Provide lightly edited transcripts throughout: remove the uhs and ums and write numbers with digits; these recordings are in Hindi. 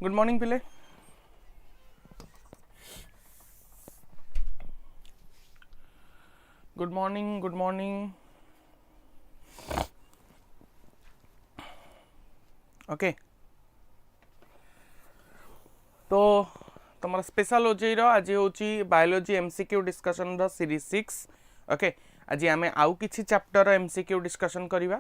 गुड मॉर्निंग पिले गुड मॉर्निंग ओके तो तुम स्पेशल ओजेई आज हूँ biology MCQ discussion the series 6 okay आज आम आउ किसी चैप्टर एमसीक्यू डिस्कशन करवा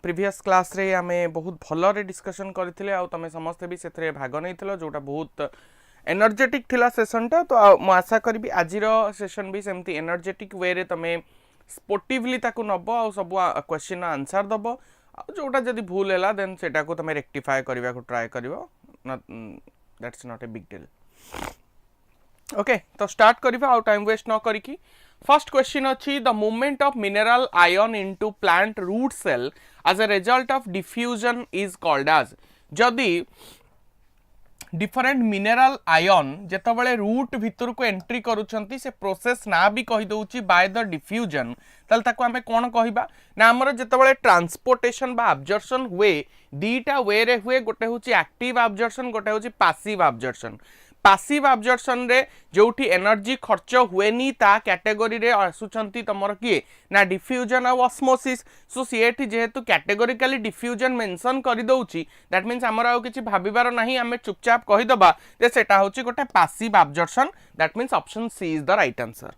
प्रीवियस क्लास रे आम बहुत भल डिस्कशन करते तुम समस्ते भी से भाग नहीं जोटा बहुत एनर्जेटिक थिला सेशनटा तो मु आशा करी आज सेशन भी सेमती एनर्जेटिक वे रे तुम स्पोर्टिवली ताकू नब आ सब क्वेश्चन आंसर दब जोटा जदि भूल है देन सेटा को तुम रेक्टिफाई करने को ट्राए कर that's not a big deal okay तो स्टार्ट करवा आउ टाइम वेस्ट न करिकी फर्स्ट क्वेश्चन अच्छी the movement of mineral ion into plant root cell as a result of diffusion is called as जदि डिफरेंट मिनरल आयन जेतबले रूट भितर को एंट्री करूछंती से प्रोसेस ना भी कहि दउची बाय द डिफ्यूजन तल ताको हमें कोन कहिबा ना हमर जेतबले ट्रांसपोर्टेशन बा अब्जॉर्प्शन हुए दीटा वे रे हुए गोटे होची एक्टिव अब्जॉर्प्शन गोटे होची पैसिव अब्जॉर्प्शन पैसिव अब्जॉर्प्शन रे जोठी एनर्जी खर्च हुएनी ता कैटेगरी रे आसुचंती तमर किए ना डिफ्यूजन और ऑस्मोसिस सो सीएटी जेहेतु कैटेगोरिकली डिफ्यूजन मेंशन कर दउची दैट मींस हमर आ किछि भाबिबार नाही हमें चुपचाप कहि दबा जे सेटा होची गोटे passive absorption that means option C is the right answer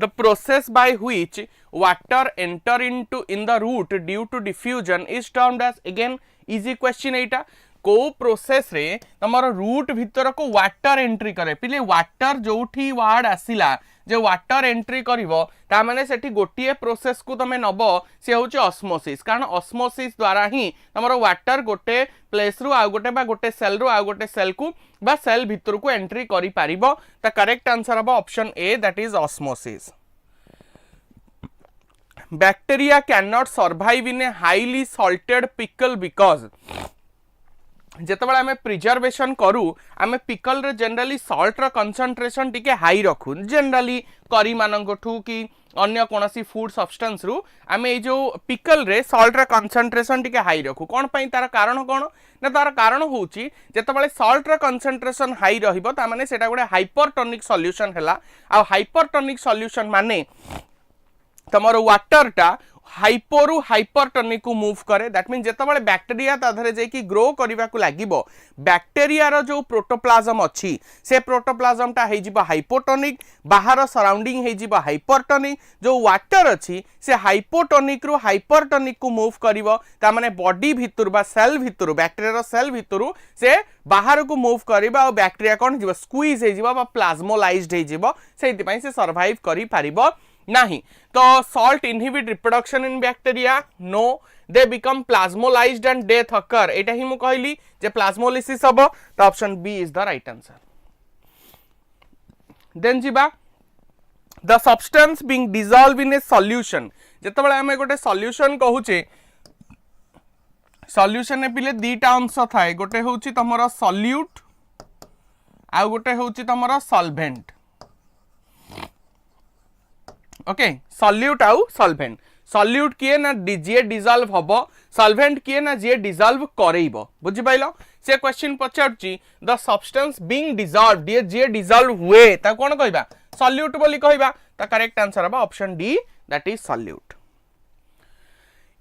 the process by which water enter into in the root due to diffusion is termed as again easy question एटा को प्रोसेस रे तमरो रूट भीतर को वाटर एंट्री करे पिले वाटर जोठी वर्ड आसिला जे वाटर एंट्री करिवो ता माने सेठी गोटिए प्रोसेस को तमे नबो से होची ऑस्मोसिस कारण ऑस्मोसिस द्वारा ही तमरो वाटर गोटे प्लेस रु आ गोटे सेल रु आ गोटे सेल को बा सेल भीतर को एंट्री करि पारिबो ता करेक्ट आंसर हबो option A that is osmosis bacteria can not survive in a highly salted pickle because जेतबेले आमे प्रिजर्वेशन करू आमे पिकल रे जनरली सॉल्ट रो कंसंट्रेशन टिके हाई रखु जनरली करी मानंगठू कि अन्य कोनसी फूड सब्सटेंस रु आमे ए जो पिकल रे सॉल्ट रो कंसंट्रेशन टिके हाई रखु कोन पई तार कारण कोन ना तार कारण होची जेतबेले सॉल्ट रो कंसंट्रेशन हाई रहिबो ता माने सेटा गोटे हाइपरटोनिक सॉल्यूशन हैला आ हाइपरटोनिक सॉल्यूशन माने तमरो वाटर टा हाइपोरु हाइपरटोनिक को मूव करे दैट मीन जेतबेले बैक्टीरिया ताधरे जे कि ग्रो करिवा को लागिबो बैक्टीरिया रो जो प्रोटोप्लाज्म अछि से प्रोटोप्लाज्म टा हे जिवो हाइपोटोनिक बाहर सराउंडिंग हे जिवो हाइपरटोनिक जो वाटर अछि से हाइपोटोनिक रु हाइपरटोनिक को मूव करिवो ता माने बॉडी भितर बा सेल भितर बैक्टीरिया रो सेल भितर से बाहर को मूव करिबा और बैक्टीरिया कोन जिवो स्क्वीज हे जिवो बा प्लाज्मोलाइज्ड हे जिवो सेति पई से सर्वाइव करि पारिबो नहीं तो salt inhibit reproduction in bacteria no they become plasmolysed and death occur एटा ही मु कहली जे प्लाज्मोलिसिस हबो तो option B is the right answer then जिबा the substance being dissolve in a solution जेतबेले हमें गोटे सॉल्यूशन कहूचे सॉल्यूशन ने पिले दीटा अंश थाए गोटे होची तमरा सॉल्यूट आ गोटे होची तमरा सॉल्वेंट ओके सॉल्यूट आउ सॉल्वेंट सॉल्यूट किए ना जे डिसॉल्व हबो सॉल्वेंट किए ना जे डिसॉल्व करेइबो बुझि पाइलो से क्वेश्चन पचारची द सब्सटेंस बीइंग डिसॉल्वड जे डिसॉल्व हुए ता कोन कहबा सॉल्यूट बोली कहबा ता करेक्ट आंसर हबा option D that is solute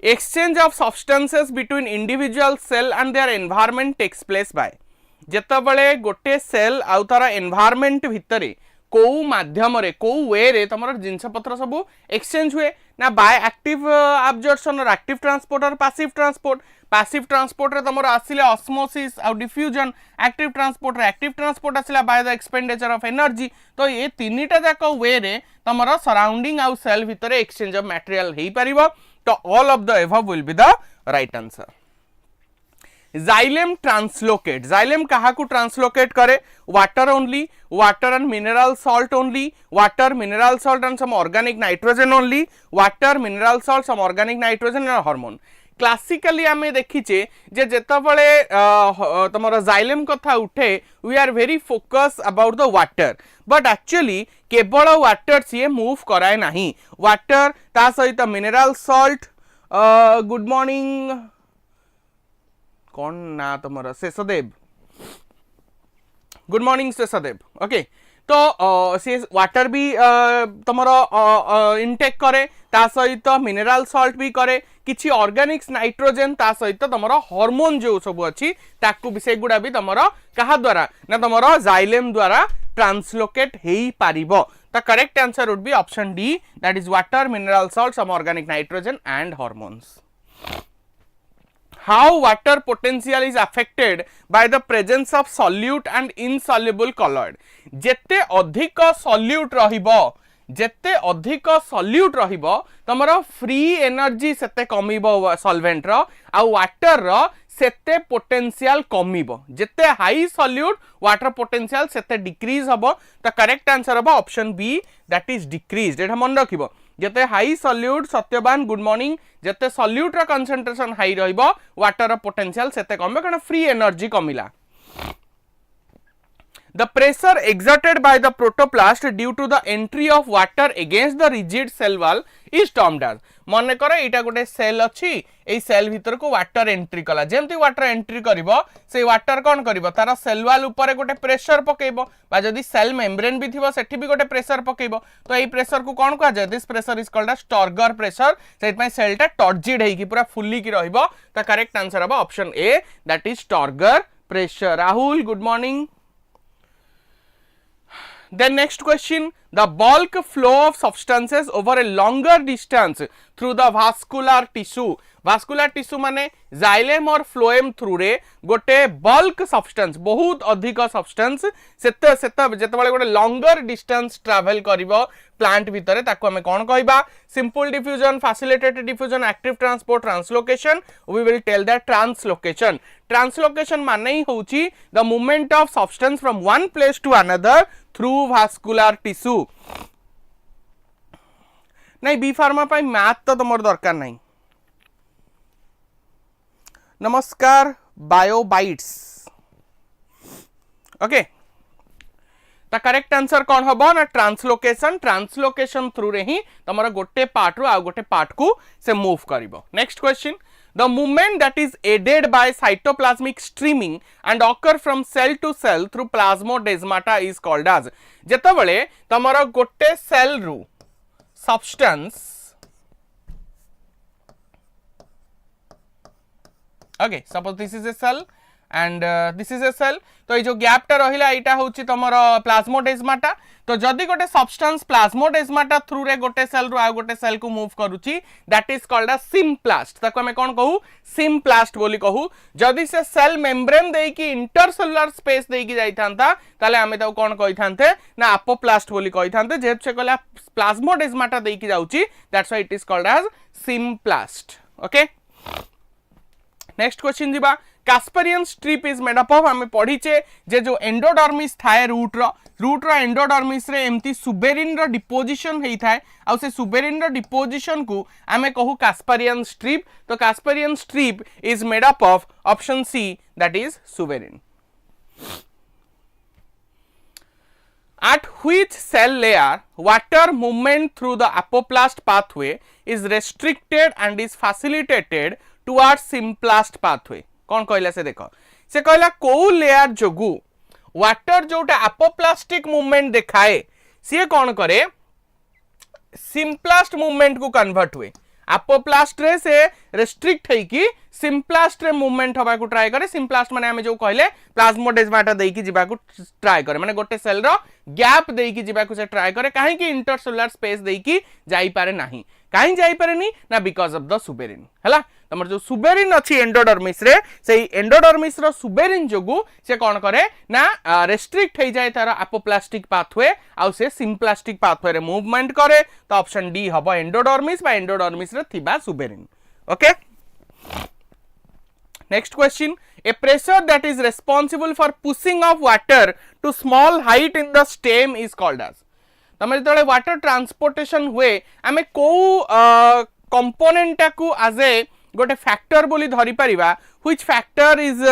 exchange of substances between individual cell and their environment takes place by जेतबेले गोटे सेल आउ तार एनवायरनमेंट भितरे को माध्यम रे को वे रे तमर जिंस पत्र सब एक्सचेंज हुए ना बाय एक्टिव अब्जॉर्प्शन और एक्टिव ट्रांसपोर्ट और पैसिव ट्रांसपोर्ट रे तमर आसिले ऑस्मोसिस और डिफ्यूजन एक्टिव ट्रांसपोर्ट आसिला by the expenditure of energy तो ये तीनटा जाको वे रे तमर सराउंडिंग आउ सेल भीतर एक्सचेंज ऑफ मटेरियल हेई परिबो तो all of the above will be the right answer xylem translocate xylem कहा को ट्रांसलोकेट करे water only water and mineral salt only water mineral salt and some organic nitrogen only water mineral salt some organic nitrogen and hormone classically आमे देखिचे जे जेतबळे तमरा जाइलेम कथा उठे we are very focus about the water but actually केवल वाटर से मूव कराए नाही वाटर ता सहित मिनरल सॉल्ट गुड मॉर्निंग कौन ना तुम Sheshdev good morning Sheshdev okay तो सी वाटर भी तुम इनटेक करे ता सहित मिनरल सॉल्ट भी करे किछि ऑर्गेनिक्स नाइट्रोजन ता सहित तुम हार्मोन जो सब अच्छी ताकू भी सेगुड़ा भी तुम कहा द्वारा ना तुम जाइलेम द्वारा ट्रांसलोकेट हो पारिबो the correct answer would be option D that is water mineral salt some organic nitrogen and hormones how water potential is affected by the presence of solute and insoluble colloid जेते अधिक solute रहिबो जेते अधिक solute रहिबो तमरो फ्री एनर्जी सेते कमिबो सॉल्वेंट रो आ वाटर रो सेते पोटेंशियल कमिबो जेते हाई solute वाटर पोटेंशियल सेते डिक्रीज हबो त करेक्ट आंसर हबो option B that is decreased एटा मन रखिबो जेते high solute Satyavan good morning जेते सॉल्यूट रा कंसंट्रेशन हाई रहिबो वाटर रा पोटेंशियल सेते कमे कारण फ्री एनर्जी कमिला The pressure exerted by the protoplast due to the entry of water against the rigid cell wall is termed as मन कर एटा गोटे सेल अच्छी ए सेल भीतर को वाटर एंट्री कला जेमती वाटर एंट्री करिवो से वाटर कोन करिवो तार सेल वॉल ऊपर गोटे प्रेशर पकेइबो बा जदी सेल मेम्ब्रेन भी थिबो सेठी भी गोटे प्रेशर पकेइबो तो एई प्रेशर को कोन कहा जाय this pressure is called a turgor pressure सेट में सेल टा टर्जिड हेकी पूरा फुल्ली की रहिबो त करेक्ट आंसर हबो option A that is turgor pressure Rahul good morning Then next question, the bulk flow of substances over a longer distance through the vascular tissue. Vascular tissue माने जाइलेम और फ्लोएम थ्रू रे गोटे बल्क सब्सटेंस बहुत अधिक सब्सटेंस सेते जेतेबेले गोटे लॉन्गर डिस्टेंस ट्रैवल करिवो प्लांट भितरे ताको हमें कोन कहबा simple diffusion facilitated diffusion active transport translocation we will tell that translocation translocation माने ही होची the movement of substance from one place to another through vascular tissue नहीं बी फार्मा पाई मैथ तो तुमर दरकार नहीं नमस्कार बायोबाइट्स ओके ता करेक्ट आंसर कौन हबो ना ट्रांसलोकेशन थ्रू रे ही तमरा गोटे पार्ट रो आ गोटे पार्ट को से मूव करिवो next question the movement that is aided by cytoplasmic streaming and occur from cell to cell through plasmodesmata is called as जेतबेले तमरा गोटे सेल रु substance okay suppose this is a cell and this is a cell तो ये जो गैप टा रहिला एटा होची तमरो प्लाज्मोडेस्माटा तो जदी गोटे सब्सटेंस प्लाज्मोडेस्माटा थ्रू रे गोटे सेल रु आ गोटे सेल को मूव करूची that is called a symplast ताको हमें कोन कहू सिम्प्लास्ट बोली कहू जदी से सेल मेम्ब्रेन देई की इंटरसेलुलर स्पेस देई की जाई थांता ताले हमें ताको कोन कहि थांते ना अपोप्लास्ट बोली कहि थांते जेत से कहला प्लाज्मोडेस्माटा देई की जाउची that's why it is called as symplast okay next question दिबा Casparian strip is made up of हमें पढ़ीचे जे जो एंडोडर्मिस थाए रूट रो एंडोडर्मिस रे एमती सुबेरिन रो डिपोजिशन हेई थाए आ से सुबेरिन रो डिपोजिशन को हमें कहू कास्पेरियन स्ट्रिप तो Casparian strip is made up of option C that is suberin at which cell layer water movement through the apoplast pathway is restricted and is facilitated towards simplast pathway कौन कहला से देखो से कहला को लेयर जोगु वाटर जोटा अपोप्लास्टिक मूवमेंट देखाए सी कौन करे सिम्प्लास्ट मूवमेंट को कन्वर्ट हुए अपोप्लास्ट रे से रेस्ट्रिक्ट है कि सिम्प्लास्ट रे मूवमेंट हवा को ट्राई करे सिम्प्लास्ट माने हमें जो कहले प्लाज्मोडेस्माटा देई की जिबा को ट्राई करे माने गोटे सेल रो गैप देई की जिबा को से ट्राई करे काहे कि इंटरसेलुलर स्पेस देई की जाई पारे नाही काहे जाई पारे नी ना बिकॉज ऑफ द सुबेरिन हला तमर जो सुबेरिन अछि एंडोडर्मिस रे सेही एंडोडर्मिस रो सुबेरिन जोगु से कोन करे ना रेस्ट्रिक्ट हे जाय तार अपोप्लास्टिक पाथवे आ से सिम्प्लास्टिक पाथवे रे मूवमेंट करे तो ऑप्शन डी हबो एंडोडर्मिस बा एंडोडर्मिस रे थिबा suberin okay next question a pressure that is responsible for pushing of water to small height in the stem is called as तमरे तळे वाटर ट्रांसपोर्टेशन हुए आमे को कंपोनेंट को as a गोटे फैक्टर बोली धरी परिबा which factor is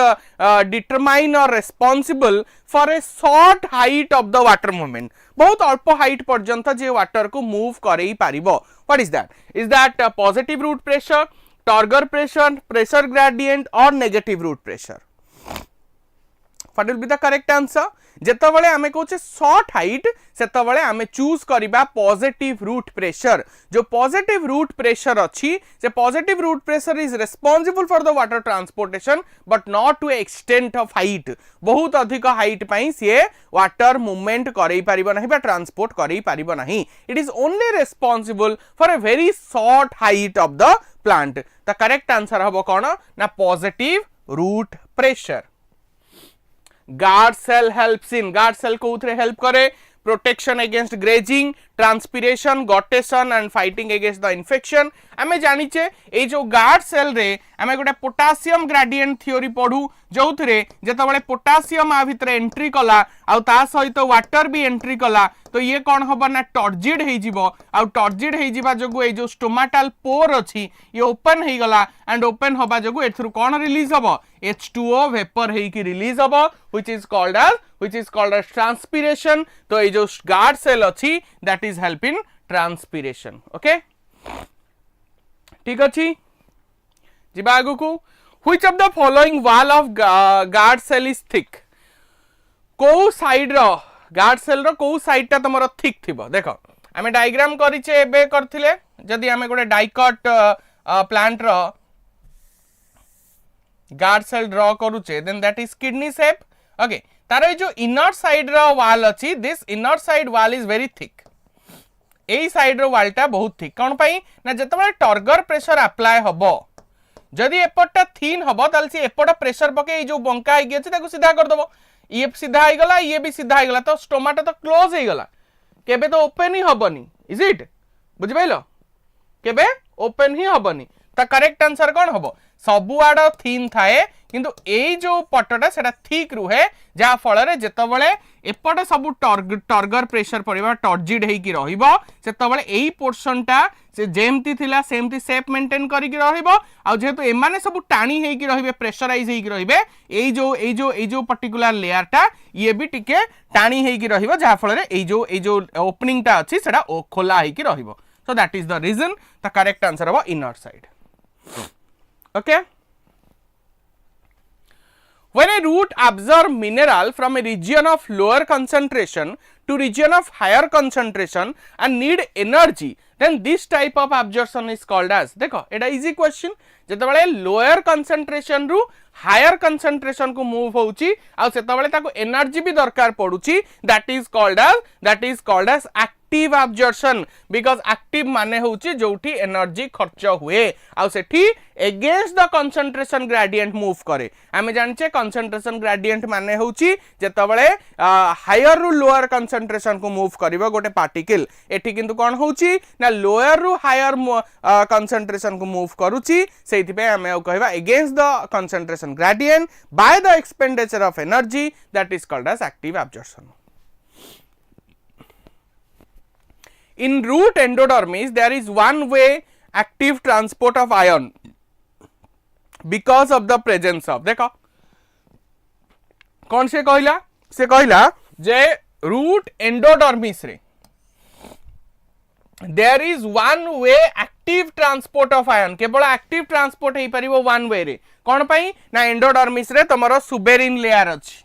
determine or responsible for a short height of the water movement बहुत अल्प हाइट पर्यंत जे वाटर को मूव करई पारिबो what is that positive root pressure turgor pressure, pressure gradient or negative root pressure. What will be the correct answer? जेतबले आमे कहूचे शॉर्ट हाइट सेतबले आमे चूज करिबा पॉजिटिव रूट प्रेशर. जो पॉजिटिव रूट प्रेशर अच्छी से positive root pressure is responsible for the water transportation but not to extent of height. बहुत अधिक हाइट पई से वाटर मूवमेंट करई परिबो नाही बा ट्रांसपोर्ट करई परिबो नाही. It is only responsible for a very short height of the plant. The correct answer हबो कोन ना positive root pressure. Guard cell helps in. Guard cell को उथरे हेल्प करे protection against grazing, transpiration, guttation and fighting against the infection. आमे जानिचे ए जो गार्ड सेल रे आमे गोटे पोटासियम ग्रेडिएंट थ्योरी पढू जो थरे जेतबेले पोटासियम आ भितरे एंट्री कला आ ता सहित वाटर भी एंट्री कला तो ये कौन हबो ना टर्जिड हे जिवो. आ टर्जिड हे जिबा जगु ए जो स्टोमाटल पोर अछि ये ओपन हे गला एंड ओपन हबा जगु एथरु कौन रिलीज हबो H2O वेपर हे की रिलीज हबो which is called as transpiration. तो ए जो गार्ड सेल अछि that is help in transpiration. Okay ठीक अछि जिबा आगु को which of the following wall of guard cell is thick. को साइड रो गार्ड सेल रो को साइड ता तमरो थिक थिबो. देखो आमे डायग्राम करिचे एबे करथिले जदी आमे गोटे डाइकट प्लांट रो गार्ड सेल ड्रॉ करूचे then that is kidney shape. Okay तार जो इनर साइड रो वॉल अछि this inner side wall is very thick. एई साइड रो वॉल टा बहुत थिक कोन पई ना जतबे टर्गर प्रेशर अप्लाई हबो जदी एपटटा थिन हबो ताल से एपट प्रेशर पके ए जो बंका आइ गेछि ताको सीधा कर दबो. ये सीधा आइ गला ये भी सीधा आइ गला तो स्टोमाटो तो क्लोज हे गला केबे तो ओपन ही हबनी. इज इट बुझि पाइलो केबे ओपन ही हबनी. ता करेक्ट आंसर कोन हबो सबु आड थिन थाए किंतु ए जो पटटा सेटा ठीक रुहे जा फल रे जेतबेले एपटे सब टर्गर प्रेशर पड़िबा टर्जिड हेकी रहिबो सेतबेले एई पोर्शनटा से जेमती थिला सेमती शेप मेंटेन करिक रहिबो. आ जेहेतु एमाने सब टाणी हेकी रहिबे प्रेशराइज हेकी रहिबे एई जो पर्टिकुलर लेयर टा ये भी टिके टाणी हेकी रहिबो जा फल रे एई जो ओपनिंग टा अछि सेटा खोला हेकी रहिबो. So that is the reason. The correct answer हबो inner side. Okay. When a root absorbs mineral from a region of lower concentration to region of higher concentration and need energy, then this type of absorption is called as. देखो एटा easy question. जेतबेले लोअर कंसंट्रेशन रु हायर कंसंट्रेशन को मूव होउची आ सेतबेले ताको एनर्जी भी दरकार पडुची that is called as active absorption because active माने होउची जोठी एनर्जी खर्च हुए आ सेठी against the concentration gradient move करे. आमे जानचे कंसंट्रेशन ग्रेडिएंट माने होउची जेतबेले हायर रु लोअर कंसंट्रेशन को मूव करिवो गोटे पार्टिकल एठी किंतु कोन होउची ना लोअर रु हायर कंसंट्रेशन को मूव करूची सेथि पे आमे कहबा against the concentration gradient by the expenditure of energy that is called as active absorption. In root endodermis there is one way active transport of ion because of the presence of. देखो कौन से कहला जे root endodermis रे there is one way active transport of ion केवल active transport हे परिबो one way रे कौन पई ना endodermis रे तमरो सुबेरिन लेयर अछि.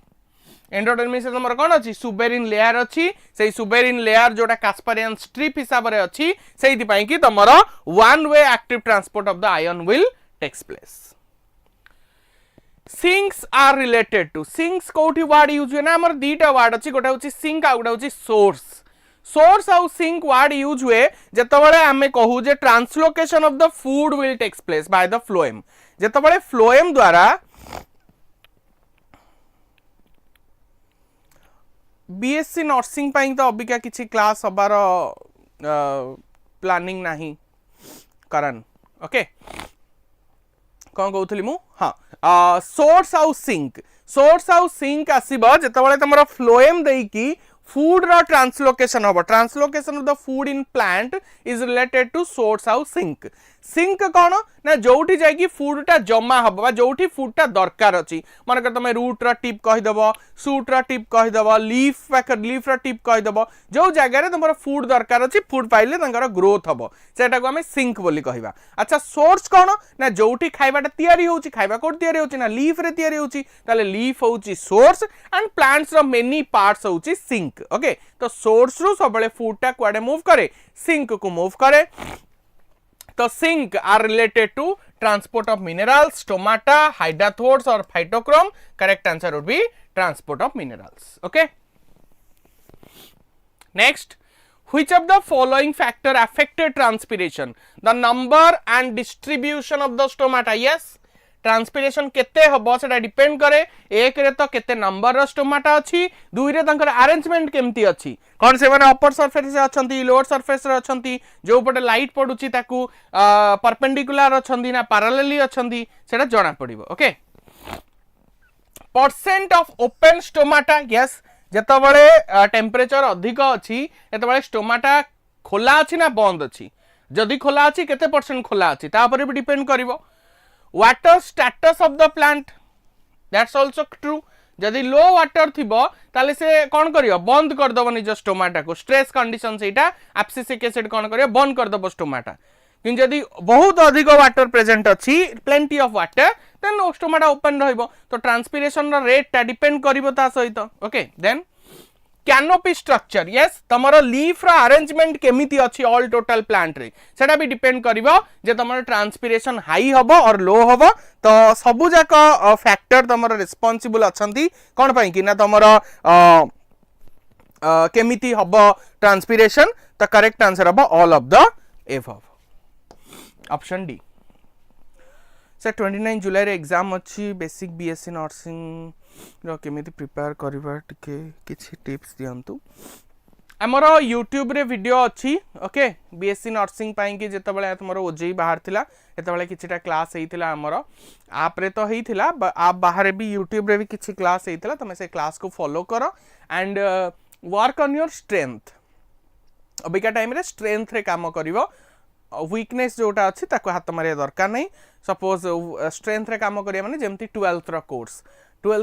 एंडोडर्मिस रे तमर कोन अछि सुबेरिन लेयर अछि सेही सुबेरिन लेयर जोटा कास्पारियन स्ट्रिप हिसाब रे अछि सेही पई कि तमर one way active transport of the ion will takes place. Sinks are related to sinks कोठी वर्ड यूज हुए ना हमर दीटा वर्ड अछि गोटा होछि सिंक आ गोटा होछि सोर्स. सोर्स आउ सिंक वर्ड यूज हुए जेतबेले हमें कहू जे translocation of the food will takes place by the phloem. जेतबेले फ्लोएम द्वारा बीएससी नर्सिंग पाई तो अबिका किछि क्लास हबार प्लानिंग नाही करन. ओके कौन कहउथली मु हाँ सोर्स आउ सिंक आसीबो जेतबेले तमरो फ्लोएम देई की फूड रो ट्रांसलोकेशन होबो. Translocation of the food in plant is related to source आउ सिंक. सिंक कौन ना जोठी जाइकी फूडटा जमा हम बा जोठी फूडटा दरकार अछि मानकर तुम रूट रा टिप कहीदेव सूट रा टिप कहीदेव लीफ रा टिप कहीदेव जो जगह तुम फूड दरकार अछि फूड पाइले ग्रोथ हम सेटा को आम सिंक बोली कहवा। अच्छा सोर्स कौन ना जोठी खाइबाटा तैयारी होउची खाइबा कोड तैयारी होउची ना लीफ रे तैयारी होउची ताले लीफ होउची सोर्स एंड प्लांट्स रो मेनी पार्ट्स होउची सिंक। ओके तो सोर्स रु सबले फूडटा कुआडे मूव करे सिंक को मूव करे। तो sink are related to transport of minerals stomata हाइड्रोथोर्स और phytochrome correct answer would be transport of minerals. Okay next which of the following factor affected transpiration the number and distribution of the stomata yes transpiration केते हबो सेटा डिपेंड करे एक रे तो केते नंबर रो स्टोमाटा अछि दुई रे तंकर अरेंजमेंट केमती अछि कोन से माने अपर सरफेस रे अछंती लोअर सरफेस रे अछंती जो पटे लाइट पडुची ताकू परपेंडिकुलर अछंती ना पैरेलली अछंती सेटा जणा पडिबो। Okay percent of open stomata yes जेतो बळे टेंपरेचर अधिक अछि एतो बळे स्टोमाटा खोला अछि ना बंद अछि जदी खोला अछि केते परसेंट खोला अछि ता ऊपर भी डिपेंड करिवो। Water status of the plant that's also true जदी लो वाटर थिबो ताले से कोन करियो बंद कर दबो निज स्टोमाटा को स्ट्रेस कंडीशन सेटा एब्सिसिक एसिड कोन करियो बंद कर दबो स्टोमाटा कि जदी बहुत अधिक वाटर प्रेजेंट अछि plenty of water then stomata open रहइबो तो ट्रांसपिरेशन रो रेट ता डिपेंड करिवो ता सहित। Okay then canopy structure yes तमरो लीफ रा अरेंजमेंट केमिति अछि ऑल टोटल प्लांट रे सेटा भी डिपेंड करिवो जे तमरो ट्रांसपिरेशन हाई हबो और लो हबो तो सबु जाक फैक्टर तमरो रिस्पांसिबल अछंती कोन पई कि ना तमरो केमिति हबो ट्रांसपिरेशन तो करेक्ट आंसर हबो all of the above option D. Sir 29 जुलाई रे एग्जाम अछि बेसिक बीएससी नर्सिंग रो केमिति प्रिपेयर करबा टिके किछि टिप्स दियंतु हमर YouTube रे वीडियो अछि। ओके बीएससी नर्सिंग पाई कि जेते बेले हमर ओजेई बाहर थिला एते बेले किछटा क्लास हेतिला हमर आप रे तो हेतिला आप बाहर भी YouTube रे भी किछि क्लास हेतिला तमे से क्लास को फॉलो करो and work on your strength Abika time रे स्ट्रेंथ रे काम करिवो वीकनेस जोटा अछि ताको हाथ मारिया दरकार नहीं सपोज स्ट्रेंथ रे काम करिया माने जेमति 12th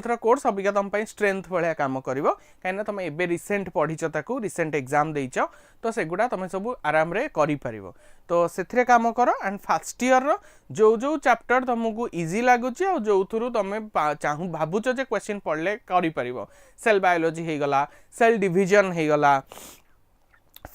रो कोर्स अबिका तम पई स्ट्रेंथ भलिया काम करिवो काइना तम एबे रिसेंट पढिचो ताको रिसेंट एग्जाम देइचो तो सेगुडा तमे सब आराम रे करि परिवो तो सेथरे काम करो एंड फर्स्ट ईयर रो जो जो चैप्टर तुमको इजी लागुची और जो थ्रू तमे चाहू भाबुचो जे क्वेश्चन पढले करि परिवो सेल बायोलॉजी हे गला सेल डिवीजन हे गला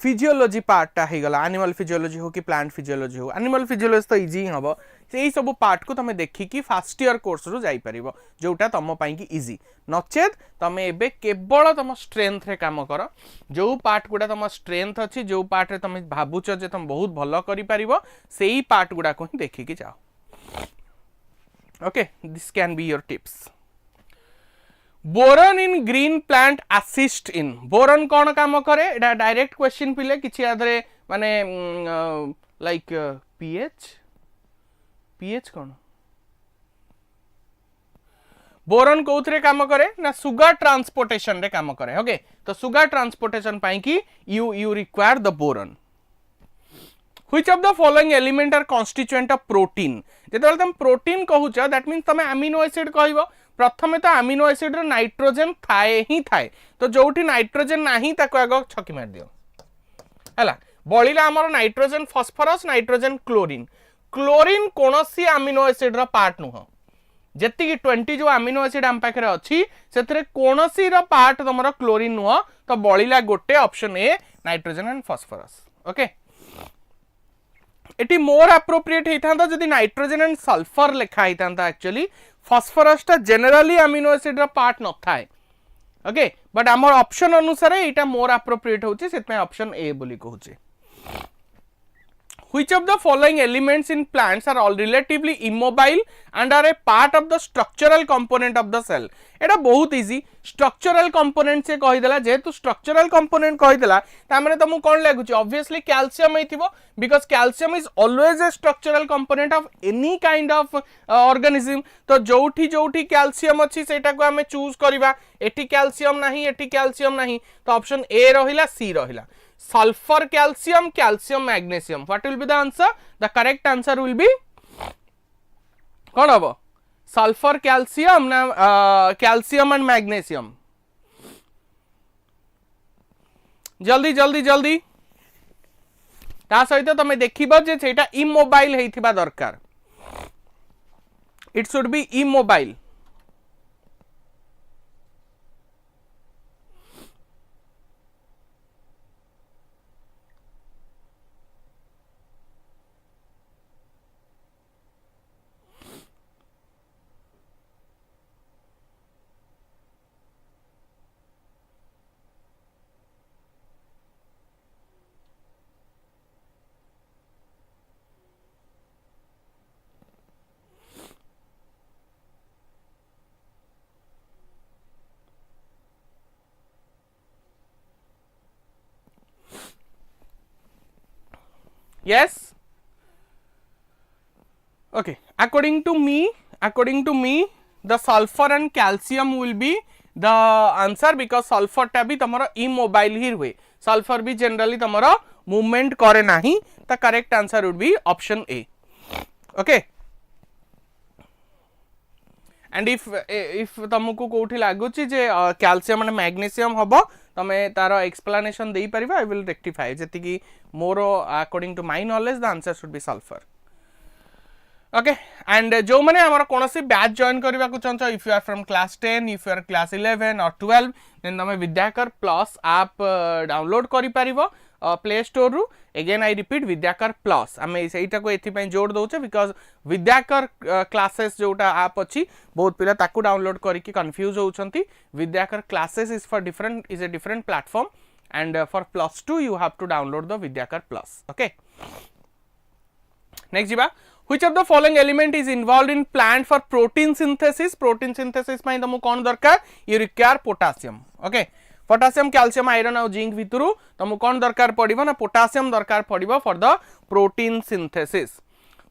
फिजियोलॉजी पार्टा हे गला एनिमल फिजियोलॉजी हो कि प्लांट फिजियोलॉजी हो एनिमल फिजियोलॉजी तो इजी हबो से सब पार्ट को तमे देखि कि फर्स्ट ईयर कोर्स रु जाई परिबो जोटा तम पई कि इजी नचेत तमे एबे केवल तम स्ट्रेंथ रे काम करो जो पार्ट गुडा तम स्ट्रेंथ अछि जो पार्ट रे तमे भाबुचो जे तम बहुत भलो करि परिबो सेही पार्ट गुडा को ही देखि कि जाओ। Okay this can be your tips. Boron in green plant assist in boron कौन काम करे एटा डायरेक्ट क्वेश्चन पिले किछि आदरे माने लाइक पीएच कौन बोरन कोथरे काम करे ना सुगर ट्रांसपोर्टेशन रे काम करे। ओके तो सुगर ट्रांसपोर्टेशन पाई कि you require the boron. Which of the following element are constituent of protein जेतबेले तुम प्रोटीन कहूछ दैट मींस तुम अमीनो एसिड कहइबो प्रथमे तो अमीनो एसिड रो नाइट्रोजन थाए ही थाए तो जोठी नाइट्रोजन नाही ताको आगो छकी मार दियो हला बळिला हमर नाइट्रोजन फास्फोरस नाइट्रोजन क्लोरीन कोनोसी अमीनो एसिड रो पार्ट नुह जेति कि 20 जो अमीनो एसिड हम पाखरे अछि सेतरे कोनोसी रो पार्ट तमरो क्लोरीन नुह तो बळिला गोटे option A nitrogen and phosphorus. Okay एटी मोर एप्रोप्रिएट हेतांता जदि नाइट्रोजन एंड सल्फर लिखा हेतांता एक्चुअली फास्फोरस टा जनरली अमीनो एसिड रा पार्ट न थाए। ओके बट हमर ऑप्शन अनुसार एटा मोर एप्रोप्रिएट होची सेतमे ऑप्शन ए बोली कहूचे। Which of the following elements in plants are all relatively immobile and are a part of the structural component of the cell? एटा बहुत इजी स्ट्रक्चरल कंपोनेंट से कहि देला जेतु स्ट्रक्चरल कंपोनेंट कहि देला तामने तुमको कोन लागुची ऑब्वियसली कैल्शियम हेतिबो because calcium is always a structural component of any kind of organism तो जोठी कैल्शियम अछि सेटा को हमें चूज करबा एटी कैल्शियम नाही तो ऑप्शन ए रहिला सी रहिला sulfur calcium, calcium magnesium. What will be the answer? The correct answer will be कौन हम sulfur calcium ना calcium and magnesium. जल्दी जल्दी जल्दी ता सहित तुम देखिबो जे सेटा इमोबाइल हेइथिबा दरकार. It should be immobile. Yes. Okay. According to me, the sulfur and calcium will be the answer because sulfur टा भी तमरो immobile ही हुए. Sulfur भी generally तमरो movement करे नहीं. The correct answer would be option A. Okay. And if तुमको कोठी लागुची जे calcium and magnesium हबो तमे तारो explanation देई परिबा. I will rectify जति कि मोर according to my knowledge the answer should be sulfur. Okay. And जो माने हमर कोनोसी बैच जॉइन करबा को चाहछो, if you are from class 10, if you are class 11 or 12, then तमे विद्याकर प्लस ऐप डाउनलोड करि परिबो प्ले स्टोर रु. Again I repeat Vidyakar plus आमे सेटा को एथि पय जोड़ दोचे बिकॉज़ विद्याकर क्लासेस जोटा ऐप अछि बहुत पिला ताकू डाउनलोड करि कि कंफ्यूज होउछंती. Vidyakar classes is for different is a different platform and for plus 2 you have to download the Vidyakar plus. Okay. Next jiba, which of the following element is involved in plant for protein synthesis? Protein synthesis mai tamu kon darkar? You require potassium. Okay. Potassium, calcium, iron और zinc भितरु tamu kon darkar पड़िबो ना potassium darkar पड़िबो for the protein synthesis.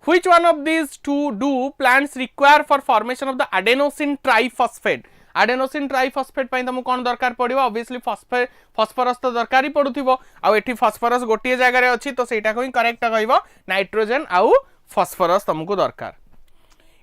Which one of these two do plants require for formation of the adenosine triphosphate? Adenosine triphosphate ପାଇଁ ତମକୁ कोन दरकार पड़िबो? Obviously phosphorus तो दरकार ही पडुथिबो आ एठी phosphorus गोटिए जगह रे अछि तो सेटा को ही करेक्ट कहइबो नाइट्रोजन आउ phosphorus तमको दरकार.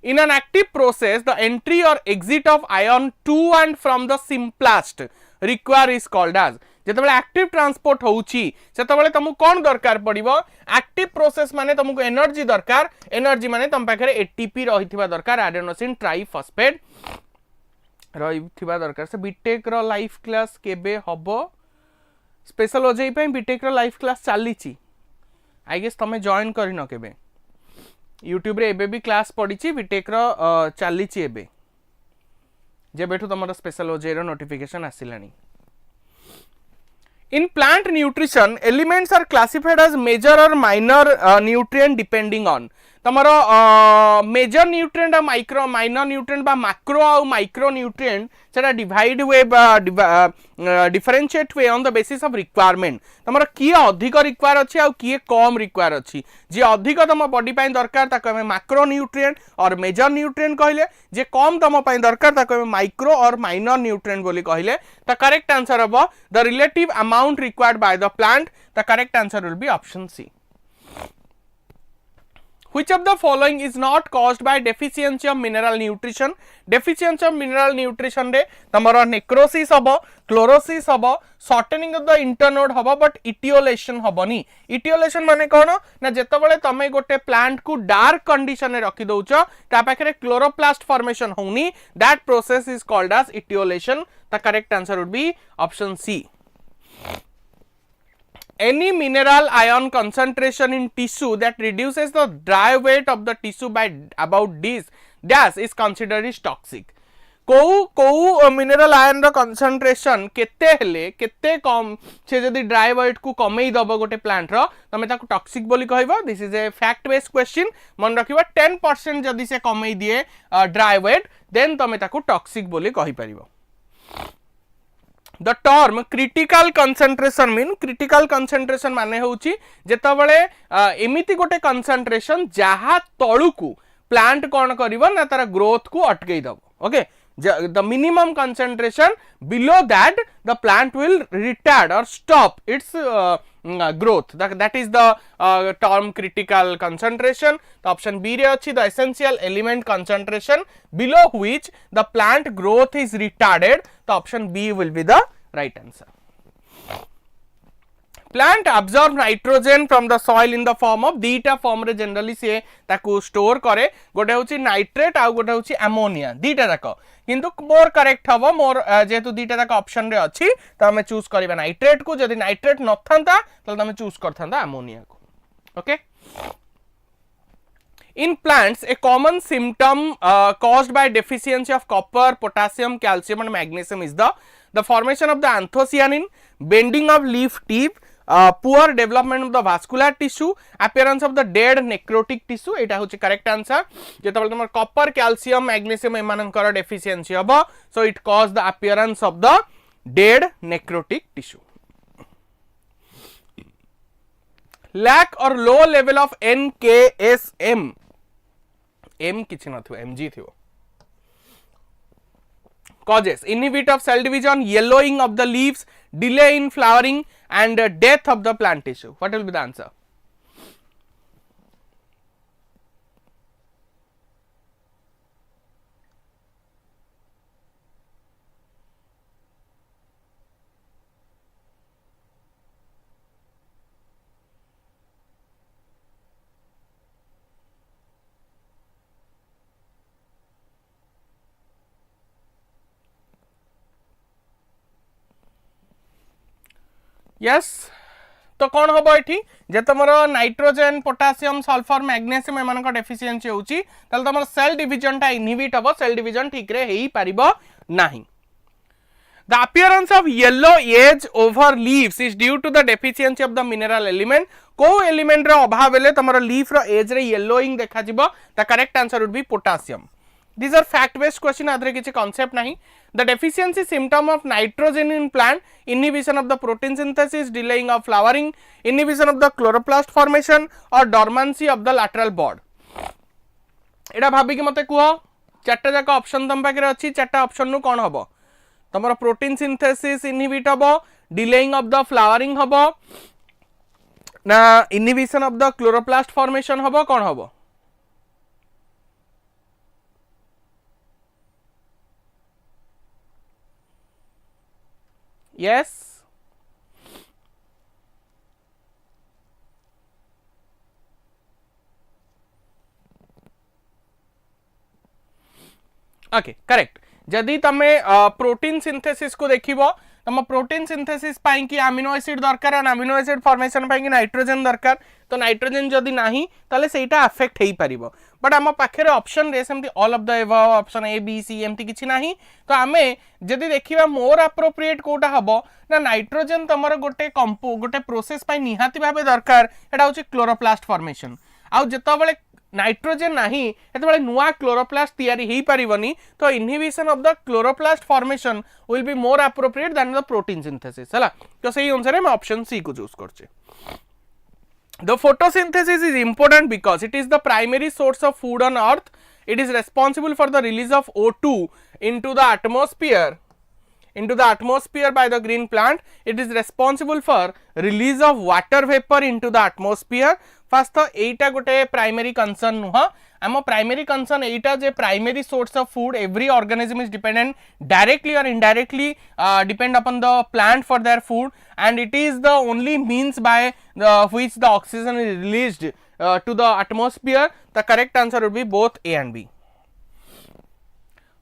In an active process the entry or exit of ion to and from the symplast require is called as. जेतबेले एक्टिव ट्रांसपोर्ट होउची सेतबेले तमु कोन दरकार पड़िबो? एक्टिव प्रोसेस माने तमको एनर्जी दरकार. एनर्जी माने तम पाखरे एटीपी रहिथिबा दरकार. एडेनोसिन ट्राइफॉस्फेट रहिथिबा दरकार. से बीटेक रो लाइफ क्लास केबे हबो? स्पेशल ओजेई पे बीटेक रो लाइफ क्लास चालीची. आई गेस तमे जॉइन करिनो केबे? यूट्यूब रे एबे भी क्लास पडिची बीटेक रो चालीची एबे. जेबेठु तमरो स्पेशल ओजेई रो नोटिफिकेशन आसिलानी. In plant nutrition, elements are classified as major or minor nutrient depending on. तमरो मेजर न्यूट्रिएंट आ माइनर न्यूट्रिएंट बा मैक्रो आ माइक्रो न्यूट्रिएंट सेटा डिवाइड हुए डिफरेंशिएट हुए on the basis of requirement. तमरो किए अधिक रिक्वायर अछि आ किए कम रिक्वायर अछि. जे अधिक तम बॉडी पय दरकार ताको हम मैक्रो न्यूट्रिएंट और मेजर न्यूट्रिएंट कहले. जे कम तम पय दरकार ताको हम माइक्रो और माइनर न्यूट्रिएंट बोली कहले. द करेक्ट आंसर हबो the relative amount required by the plant. The correct answer will be option C. Which of the following is not caused by deficiency of mineral nutrition? Deficiency of mineral nutrition रे तमरो necrosis हबो, chlorosis हबो, shortening of the internode हबो, but etiolation हबोनी. Etiolation माने कोन ना जेतबेले तमे गोटे प्लांट को डार्क कंडीशन रे रखि दोउचो ता पाखरे क्लोरोप्लास्ट फॉर्मेशन होउनी. That process is called as etiolation. The correct answer would be option C. Any mineral ion concentration in tissue that reduces the dry weight of the tissue by about this dash is considered as toxic. को mineral ion रो concentration केते हेले केते कम से जदी dry weight को कमेई दबो गोटे प्लांट रो तमे ताको टॉक्सिक बोली कहइबो. This is a fact based question. मन रखिबो 10% जदी से कमेई दिए dry weight देन तमे ताको टॉक्सिक बोली कहि परिबो. The term critical concentration mean critical concentration माने होउची जेतबेले एमिति गोटे concentration जहा तळुकू प्लांट कोन करिवो ना तार ग्रोथ को अटकेई दबो. Okay. The minimum concentration below that the plant will retard or stop its growth. That is the term critical concentration. The option B re achi the essential element concentration below which the plant growth is retarded. The option B will be the right answer. Plant absorb nitrogen from the soil in the form of दीटा फॉर्म रे जनरली से ताकू स्टोर करे गोटे होची नाइट्रेट आ गोटे होची अमोनिया दीटा जाक किंतु मोर करेक्ट हबो मोर जेतु दीटा जाक ऑप्शन रे अछि त हमें चूज करबा नाइट्रेट को जदी नाइट्रेट नथांता त हमें चूज करथांता अमोनिया को okay In plants, a common symptom caused by deficiency of copper, potassium, calcium and magnesium is the formation of the anthocyanin, bending of leaf tip, poor development of the vascular tissue, appearance of the dead necrotic tissue. एटा होची correct answer. जेतबेले तमर copper, calcium, magnesium एमानकर deficiency हबो, so it cause the appearance of the dead necrotic tissue. Lack or low level of NKSM, M किछि न थियो Mg थियो, causes inhibit of cell division, yellowing of the leaves, delay in flowering and death of the plant tissue. What will be the answer? Yes, तो कौन हम ये जे तुम नाइट्रोजेन पोटासियम सल्फर मैग्नेशियम एम डेफिशिएंसी होची ताल तुम सेल डिविजन टा इनहिबिट हम सेल डिविजन ठीक रे हेई पारिबो नाही. The appearance of yellow edge over leaves is due to the deficiency of the mineral element. को एलिमेंट रो अभाव हेले तुमरो लीफ रो एज रे येलोइंग देखा जिवो. The correct answer would be potassium. These are fact based question, आदरे किछि concept नहीं. The deficiency symptom of nitrogen in plant, inhibition of the protein synthesis, delaying of flowering, inhibition of the chloroplast formation or dormancy of the lateral bud. एटा भाबी कि मते कुहो चारटा जाक ऑप्शन तम पाखे अछि. चारटा ऑप्शन नु कोन हबो? तमरो प्रोटीन सिंथेसिस इनहिबिट हबो, डिलेइंग ऑफ द फ्लावरिंग हबो ना inhibition of the chloroplast formation हबो, कोन हबो? Yes, okay, correct. जदि तमे प्रोटीन सिंथेसिस को देखिबो तम प्रोटीन सिंथेसिस पाई कि अमीनो एसिड दरकार और अमीनो एसिड फॉर्मेशन पाई कि नाइट्रोजन दरकार. तो नाइट्रोजन जदि नाही ताले सेटा अफेक्ट हेई परिबो. बट आम पाखे ऑप्शन रे सेमती all of the above option A B C एमती किछि नाही. तो आमे जदि देखिबा मोर अप्रोप्रिएट कोटा हबो ना नाइट्रोजन तमर गोटे गोटे प्रोसेस पाई निहाती भाबे दरकार. एटा होछि क्लोरोप्लास्ट फॉर्मेशन. आ जेतबेले नाइट्रोजन नाही एतबेले नुआ क्लोरोप्लास्ट तयारी हेई परिबनी. तो inhibition of the chloroplast formation will be more appropriate then the protein synthesis. हला तो सही अनुसार हम ऑप्शन सी को चूज करछे. The photosynthesis is important because it is the primary source of food on earth. It is responsible for the release of O2 into the atmosphere by the green plant. It is responsible for release of water vapor into the atmosphere. First तो एटा गोटे प्राइमरी कंसर्न नुह. आम प्राइमरी कंसर्न एटा जे primary source of food every organism is dependent directly और indirectly depend upon the plant for their food and it is the only means by which the oxygen is released to the atmosphere. The correct answer would be both A and B.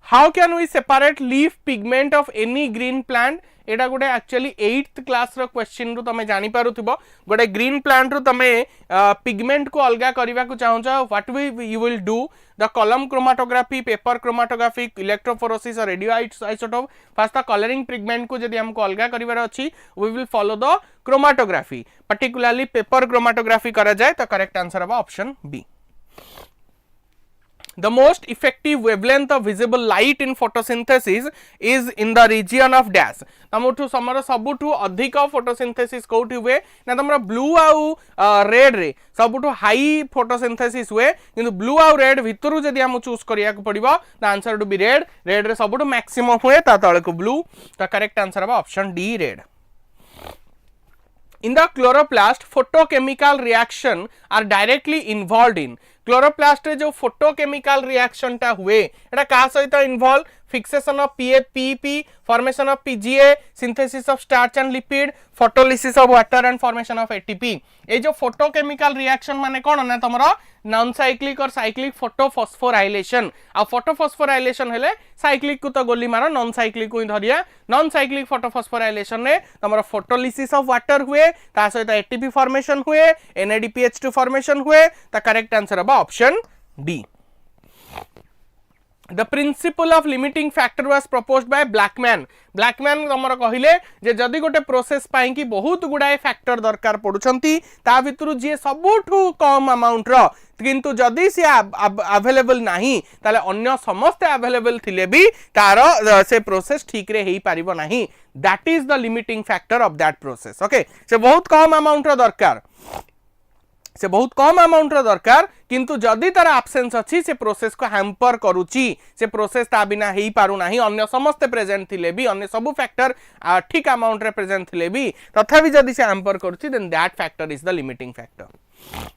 How can we separate leaf pigment of any green plant? एटा गोटे एक्चुअली 8th क्लास रो क्वेश्चन रु तमे जानि पारुथिबो. गोटे ग्रीन प्लांट रु तमे पिगमेंट को अलगा करबा को चाहौ. What you will do the column chromatography, paper chromatography, electrophoresis और radio isotope. First the colouring pigment को जदि हमको अलगा करिवार अछि we will follow the chromatography, particularly paper chromatography करा जाय. तो करेक्ट आंसर हबा option B. The most effective wavelength of visible light in photosynthesis is in the region of dash. तमठु समर सबुठु अधिक फोटोसिंथेसिस कोठी हुए ना तमरा ब्लू आउ रेड रे सबुठु हाई फोटोसिंथेसिस हुए. किंतु ब्लू आउ रेड भितरु जदि हम चूज करिया को पड़िबो the answer to be red. Red रे सबुठु मैक्सिमम हुए ता तळे को ब्लू. तो करेक्ट आंसर हबा option D red. in the chloroplast photochemical reaction are directly involved in chloroplast रे जो photochemical reaction टा हुए एटा का सहित involve fixation of PP formation of PGA synthesis of starch and lipid photolysis of water and formation of ATP ए जो photochemical reaction माने कोन ना तमरो नॉन साइक्लिक और साइक्लिक फोटोफॉस्फोराइलेशन आ फोटोफॉस्फोराइलेशन हेले साइक्लिक को तो गोली मारो नॉन साइक्लिक को धरिया नॉन साइक्लिक फोटोफॉस्फोराइलेशन ने तमरो फोटोलिसिस ऑफ वाटर हुए ता सहित एटीपी फॉर्मेशन हुए NADPH2 फॉर्मेशन हुए ता करेक्ट आंसर अब option D The principle of limiting factor was proposed by Blackman. Blackman तमर कहिले जे जदि गोटे प्रोसेस पाई कि बहुत गुडाए फैक्टर दरकार पडुछंती ता भितरु जे सबुठु कम अमाउंट रो किंतु जदि से अवेलेबल नाही ताले अन्य समस्त अवेलेबल थिले भी तार से प्रोसेस ठीक रे हेई पारिबो नाही that is the limiting factor of that process okay से बहुत कम अमाउंट रो दरकार से बहुत कम अमाउंट रो दरकार किंतु जदि तार एब्सेंस अछि से प्रोसेस को हैम्पर करूची से प्रोसेस ता बिना हेई पारु नाही अन्य समस्त प्रेजेंट थिले भी अन्य सब फैक्टर ठीक अमाउंट रे प्रेजेंट थिले भी तथापि जदि से हैम्पर करूची then that factor is the limiting factor